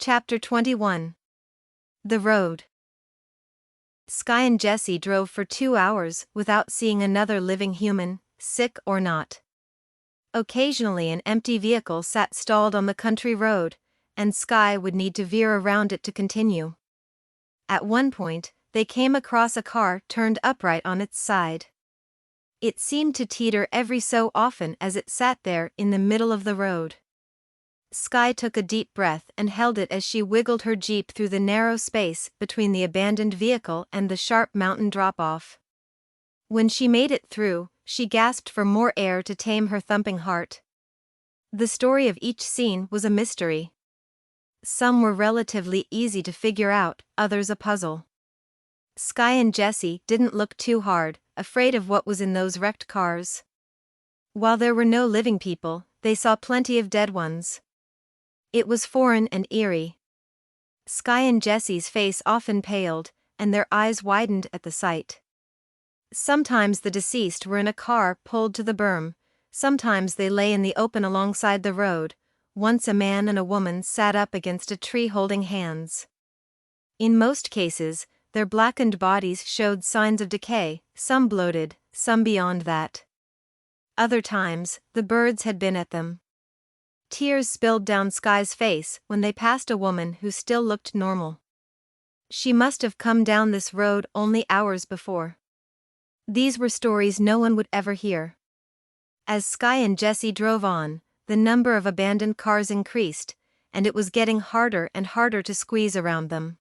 Chapter 21. The Road. Sky and Jesse drove for 2 hours without seeing another living human, sick or not. Occasionally an empty vehicle sat stalled on the country road, and Sky would need to veer around it to continue. At one point, they came across a car turned upright on its side. It seemed to teeter every so often as it sat there in the middle of the road. Sky took a deep breath and held it as she wiggled her jeep through the narrow space between the abandoned vehicle and the sharp mountain drop-off. When she made it through, she gasped for more air to tame her thumping heart. The story of each scene was a mystery. Some were relatively easy to figure out, others a puzzle. Sky and Jesse didn't look too hard, afraid of what was in those wrecked cars. While there were no living people, they saw plenty of dead ones. It was foreign and eerie. Sky and Jesse's face often paled, and their eyes widened at the sight. Sometimes the deceased were in a car pulled to the berm, sometimes they lay in the open alongside the road, once a man and a woman sat up against a tree holding hands. In most cases, their blackened bodies showed signs of decay, some bloated, some beyond that. Other times, the birds had been at them. Tears spilled down Sky's face when they passed a woman who still looked normal. She must have come down this road only hours before. These were stories no one would ever hear. As Sky and Jesse drove on, the number of abandoned cars increased, and it was getting harder and harder to squeeze around them.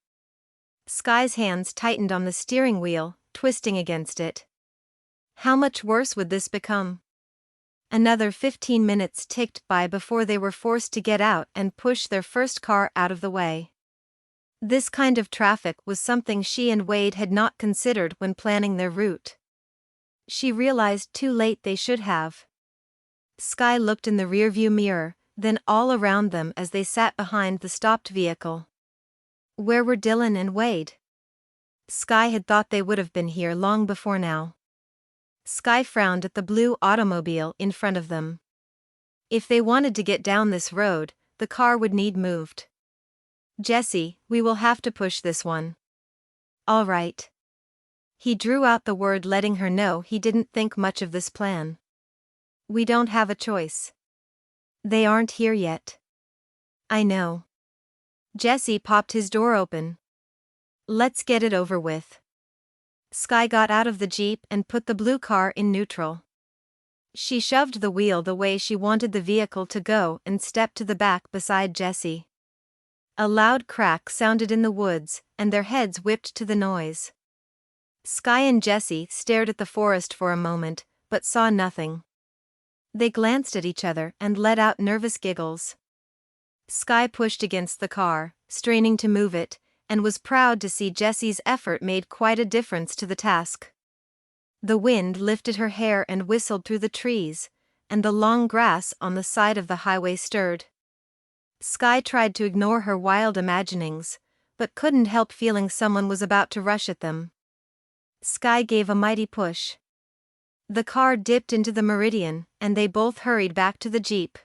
Sky's hands tightened on the steering wheel, twisting against it. How much worse would this become? Another 15 minutes ticked by before they were forced to get out and push their first car out of the way. This kind of traffic was something she and Wade had not considered when planning their route. She realized too late they should have. Sky looked in the rearview mirror, then all around them as they sat behind the stopped vehicle. Where were Dylan and Wade? Sky had thought they would have been here long before now. Sky frowned at the blue automobile in front of them. If they wanted to get down this road, the car would need moved. Jesse, we will have to push this one. All right. He drew out the word, letting her know he didn't think much of this plan. We don't have a choice. They aren't here yet. I know. Jesse popped his door open. Let's get it over with. Sky got out of the jeep and put the blue car in neutral. She shoved the wheel the way she wanted the vehicle to go and stepped to the back beside Jesse. A loud crack sounded in the woods, and their heads whipped to the noise. Sky and Jesse stared at the forest for a moment, but saw nothing. They glanced at each other and let out nervous giggles. Sky pushed against the car, straining to move it, and was proud to see Jesse's effort made quite a difference to the task. The wind lifted her hair and whistled through the trees, and the long grass on the side of the highway stirred. Sky tried to ignore her wild imaginings, but couldn't help feeling someone was about to rush at them. Sky gave a mighty push. The car dipped into the meridian, and they both hurried back to the jeep.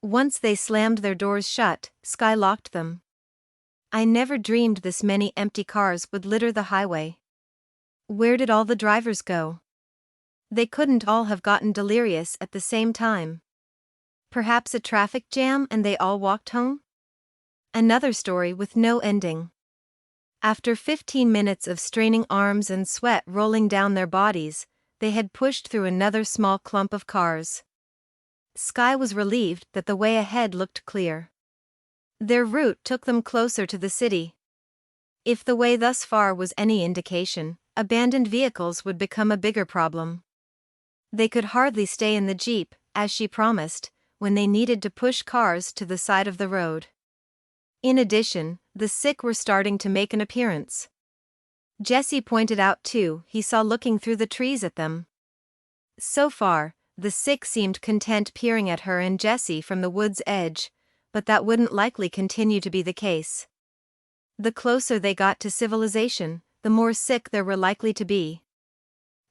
Once they slammed their doors shut, Sky locked them. I never dreamed this many empty cars would litter the highway. Where did all the drivers go? They couldn't all have gotten delirious at the same time. Perhaps a traffic jam and they all walked home? Another story with no ending. After 15 minutes of straining arms and sweat rolling down their bodies, they had pushed through another small clump of cars. Sky was relieved that the way ahead looked clear. Their route took them closer to the city. If the way thus far was any indication, abandoned vehicles would become a bigger problem. They could hardly stay in the jeep, as she promised, when they needed to push cars to the side of the road. In addition, the sick were starting to make an appearance. Jesse pointed out too, he saw looking through the trees at them. So far, the sick seemed content peering at her and Jesse from the wood's edge, but that wouldn't likely continue to be the case. The closer they got to civilization, the more sick there were likely to be.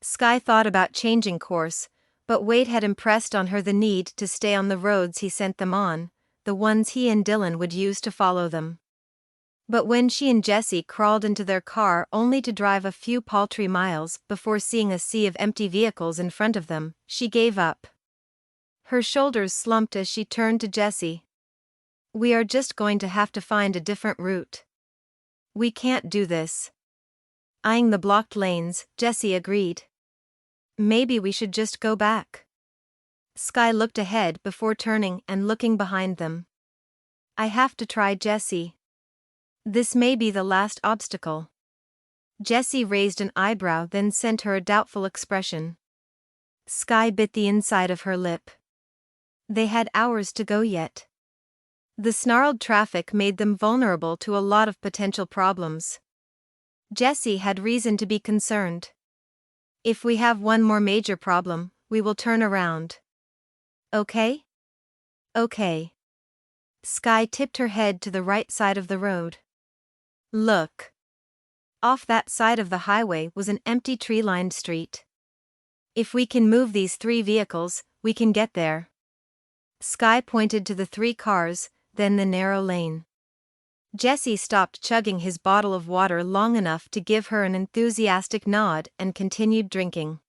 Sky thought about changing course, but Wade had impressed on her the need to stay on the roads he sent them on, the ones he and Dylan would use to follow them. But when she and Jesse crawled into their car only to drive a few paltry miles before seeing a sea of empty vehicles in front of them, she gave up. Her shoulders slumped as she turned to Jesse. "We are just going to have to find a different route. We can't do this." Eyeing the blocked lanes, Jesse agreed. "Maybe we should just go back." Sky looked ahead before turning and looking behind them. "I have to try, Jesse. This may be the last obstacle." Jesse raised an eyebrow, then sent her a doubtful expression. Sky bit the inside of her lip. They had hours to go yet. The snarled traffic made them vulnerable to a lot of potential problems. Jesse had reason to be concerned. "If we have one more major problem, we will turn around. Okay?" "Okay." Sky tipped her head to the right side of the road. "Look." Off that side of the highway was an empty tree-lined street. "If we can move these 3 vehicles, we can get there." Sky pointed to the 3 cars, then the narrow lane. Jesse stopped chugging his bottle of water long enough to give her an enthusiastic nod and continued drinking.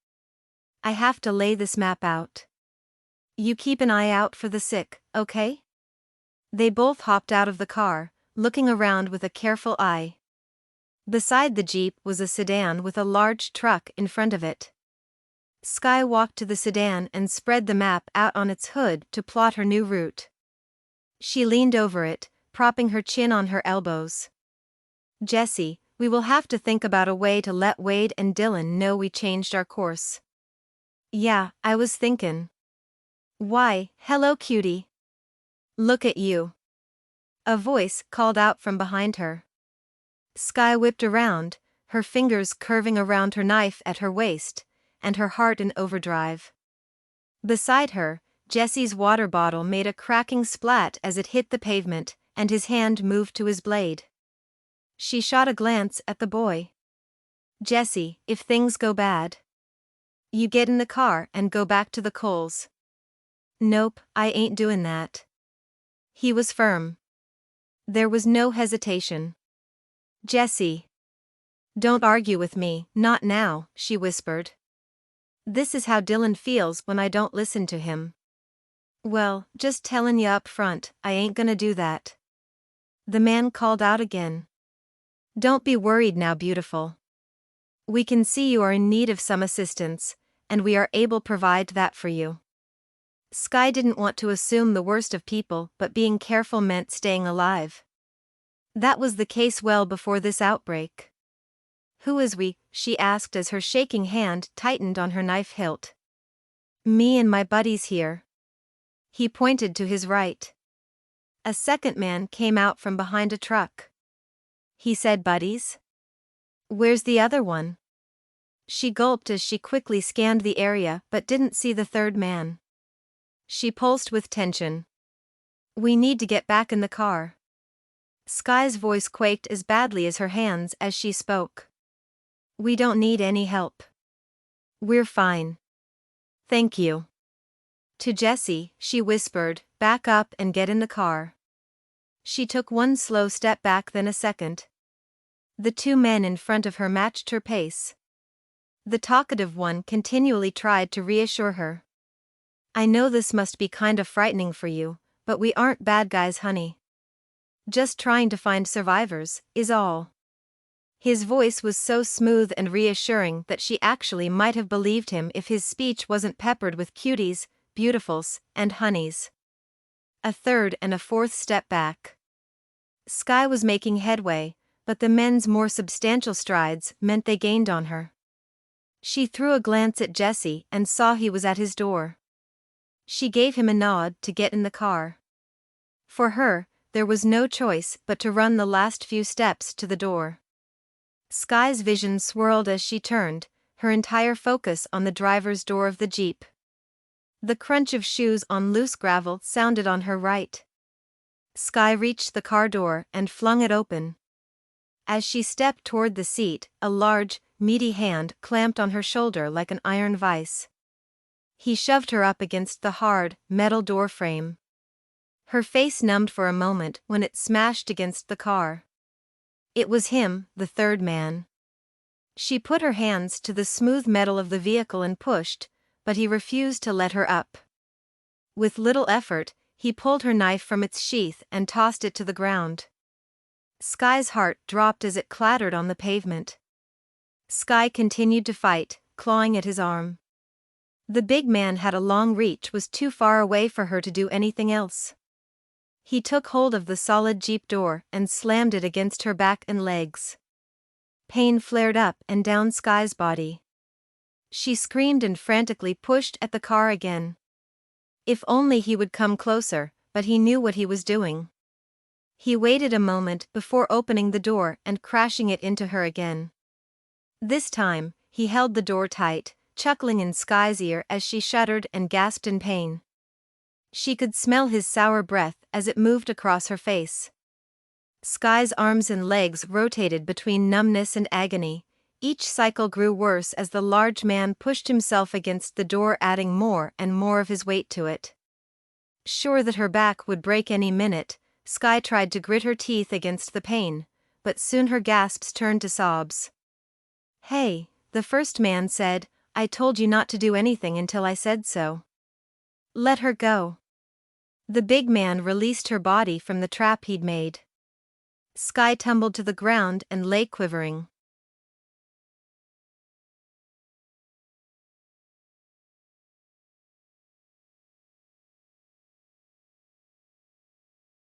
"I have to lay this map out. You keep an eye out for the sick, okay?" They both hopped out of the car, looking around with a careful eye. Beside the Jeep was a sedan with a large truck in front of it. Sky walked to the sedan and spread the map out on its hood to plot her new route. She leaned over it, propping her chin on her elbows. "Jesse, we will have to think about a way to let Wade and Dylan know we changed our course." "Yeah, I was thinking." "Why, hello cutie. Look at you." A voice called out from behind her. Sky whipped around, her fingers curving around her knife at her waist, and her heart in overdrive. Beside her, Jesse's water bottle made a cracking splat as it hit the pavement, and his hand moved to his blade. She shot a glance at the boy. "Jesse, if things go bad, you get in the car and go back to the Coles." "Nope, I ain't doing that." He was firm. There was no hesitation. "Jesse. Don't argue with me, not now," she whispered. "This is how Dylan feels when I don't listen to him." "Well, just tellin' ya up front, I ain't gonna do that." The man called out again. "Don't be worried now, beautiful. We can see you are in need of some assistance, and we are able to provide that for you." Sky didn't want to assume the worst of people, but being careful meant staying alive. That was the case well before this outbreak. "Who is we?" she asked as her shaking hand tightened on her knife hilt. "Me and my buddies here." He pointed to his right. A second man came out from behind a truck. He said, "Buddies? Where's the other one?" She gulped as she quickly scanned the area but didn't see the third man. She pulsed with tension. "We need to get back in the car." Sky's voice quaked as badly as her hands as she spoke. "We don't need any help. We're fine. Thank you." To Jesse, she whispered, "Back up and get in the car." She took one slow step back, then a second. The 2 men in front of her matched her pace. The talkative one continually tried to reassure her. "I know this must be kind of frightening for you, but we aren't bad guys, honey. Just trying to find survivors, is all." His voice was so smooth and reassuring that she actually might have believed him if his speech wasn't peppered with cuties, beautifuls, and honeys. A third and a fourth step back. Sky was making headway, but the men's more substantial strides meant they gained on her. She threw a glance at Jesse and saw he was at his door. She gave him a nod to get in the car. For her, there was no choice but to run the last few steps to the door. Sky's vision swirled as she turned, her entire focus on the driver's door of the Jeep. The crunch of shoes on loose gravel sounded on her right. Sky reached the car door and flung it open. As she stepped toward the seat, a large, meaty hand clamped on her shoulder like an iron vice. He shoved her up against the hard, metal door frame. Her face numbed for a moment when it smashed against the car. It was him, the third man. She put her hands to the smooth metal of the vehicle and pushed, but he refused to let her up. With little effort, he pulled her knife from its sheath and tossed it to the ground. Sky's heart dropped as it clattered on the pavement. Sky continued to fight, clawing at his arm. The big man had a long reach, was too far away for her to do anything else. He took hold of the solid Jeep door and slammed it against her back and legs. Pain flared up and down Sky's body. She screamed and frantically pushed at the car again. If only he would come closer, but he knew what he was doing. He waited a moment before opening the door and crashing it into her again. This time, he held the door tight, chuckling in Sky's ear as she shuddered and gasped in pain. She could smell his sour breath as it moved across her face. Sky's arms and legs rotated between numbness and agony. Each cycle grew worse as the large man pushed himself against the door, adding more and more of his weight to it. Sure that her back would break any minute, Sky tried to grit her teeth against the pain, but soon her gasps turned to sobs. "Hey," the first man said, "I told you not to do anything until I said so. Let her go." The big man released her body from the trap he'd made. Sky tumbled to the ground and lay quivering.